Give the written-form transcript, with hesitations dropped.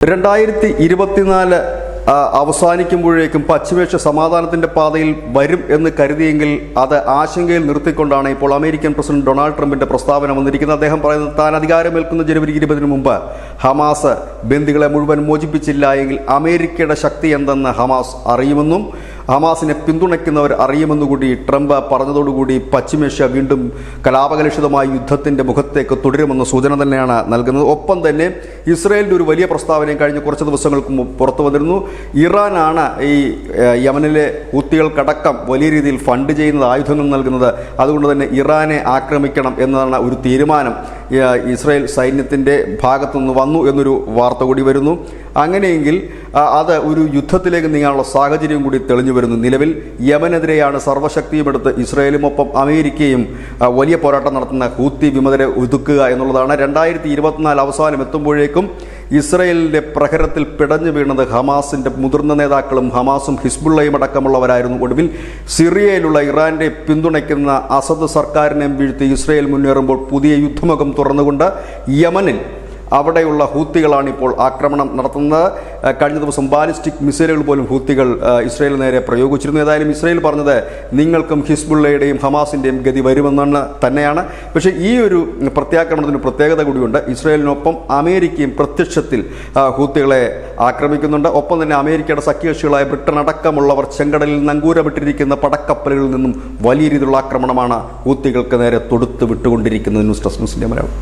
2024 അവസാനിക്കുമ്പോഴേക്കും പശ്ചിമേഷ്യ സമാധാനത്തിന്റെ പാതയിൽ വരും എന്ന് കരുതിയെങ്കിൽ അത് ആശങ്കയിൽ നിർത്തിക്കൊണ്ടാണ് ഇപ്പോൾ അമേരിക്കൻ പ്രസിഡന്റ് ഡൊണാൾഡ് ട്രംപിന്റെ പ്രസ്താവന വന്നിരിക്കുന്നത്. അദ്ദേഹം പറയുന്നത് താൻ അധികാരമേൽക്കുന്ന ജനുവരി 20 മുമ്പ് ഹമാസ് ബന്ദികളെ മുഴുവൻ മോചിപ്പിച്ചില്ല എങ്കിൽ അമേരിക്കയുടെ ശക്തി എന്തെന്ന് ഹമാസ് അറിയുമെന്നും ഹമാസിനെ പിന്തുണയ്ക്കുന്നവർ അറിയുമെന്നുകൂടി ട്രംപ് പറഞ്ഞതോടുകൂടി പശ്ചിമേഷ്യ വീണ്ടും കലാപകലുഷിതമായ യുദ്ധത്തിന്റെ മുഖത്തേക്ക് തുടരുമെന്ന സൂചന തന്നെയാണ് നൽകുന്നത്. ഒപ്പം തന്നെ ഇസ്രയേലിന്റെ ഒരു വലിയ പ്രസ്താവനയും കഴിഞ്ഞ കുറച്ച് ദിവസങ്ങൾക്ക് മുമ്പ് പുറത്തു വന്നിരുന്നു. ഇറാനാണ് ഈ യമനിലെ ഹൂത്തികൾക്കടക്കം വലിയ രീതിയിൽ ഫണ്ട് ചെയ്യുന്നത്, ആയുധങ്ങൾ നൽകുന്നത്. അതുകൊണ്ട് തന്നെ ഇറാനെ ആക്രമിക്കണം എന്നതാണ് ഒരു തീരുമാനം ഇസ്രായേൽ സൈന്യത്തിൻ്റെ ഭാഗത്തുനിന്ന് വന്നു എന്നൊരു വാർത്ത കൂടി വരുന്നു. അങ്ങനെയെങ്കിൽ അത് ഒരു യുദ്ധത്തിലേക്ക് നീങ്ങാനുള്ള സാഹചര്യം കൂടി തെളിഞ്ഞു വരുന്നു. നിലവിൽ യമനെതിരെയാണ് സർവ്വശക്തിയും എടുത്ത് ഇസ്രായേലും ഒപ്പം അമേരിക്കയും വലിയ പോരാട്ടം നടത്തുന്ന ഹൂത്തി വിമതരെ ഒതുക്കുക എന്നുള്ളതാണ്. 2024 അവസാനം എത്തുമ്പോഴേക്കും ഇസ്രയേലിൻ്റെ പ്രഹരത്തിൽ പിടഞ്ഞു വീണത് ഹമാസിൻ്റെ മുതിർന്ന നേതാക്കളും ഹമാസും ഹിസ്ബുള്ളയും അടക്കമുള്ളവരായിരുന്നു. ഒടുവിൽ സിറിയയിലുള്ള ഇറാനെ പിന്തുണയ്ക്കുന്ന അസദ് സർക്കാരിനെ വീഴ്ത്തി ഇസ്രയേൽ മുന്നേറുമ്പോൾ പുതിയ യുദ്ധമുഖം തുറന്നുകൊണ്ട് യമനിൽ അവിടെയുള്ള ഹൂത്തികളാണ് ഇപ്പോൾ ആക്രമണം നടത്തുന്നത്. കഴിഞ്ഞ ദിവസം ബാലിസ്റ്റിക് മിസൈലുകൾ പോലും ഹൂത്തികൾ ഇസ്രയേൽ നേരെ പ്രയോഗിച്ചിരുന്നു. ഏതായാലും ഇസ്രയേൽ പറഞ്ഞത് നിങ്ങൾക്കും ഹിസ്ബുള്ളയുടെയും ഹമാസിൻ്റെയും ഗതി വരുമെന്നാണ് തന്നെയാണ്. പക്ഷേ ഈ ഒരു പ്രത്യാക്രമണത്തിന് പ്രത്യേകത കൂടിയുണ്ട്. ഇസ്രയേലിനൊപ്പം അമേരിക്കയും പ്രത്യക്ഷത്തിൽ ഹൂത്തികളെ ആക്രമിക്കുന്നുണ്ട്. ഒപ്പം തന്നെ അമേരിക്കയുടെ സഖ്യകക്ഷികളായ ബ്രിട്ടൻ അടക്കമുള്ളവർ ചെങ്കടലിൽ നങ്കൂരമിട്ടിരിക്കുന്ന പടക്കപ്പലുകളിൽ നിന്നും വലിയ രീതിയിലുള്ള ആക്രമണമാണ് ഹൂത്തികൾക്ക് നേരെ തൊടുത്ത് വിട്ടുകൊണ്ടിരിക്കുന്നത്. ന്യൂസ് ഡെസ്ക് ന്യൂസിൻ്റെ മലയാളം.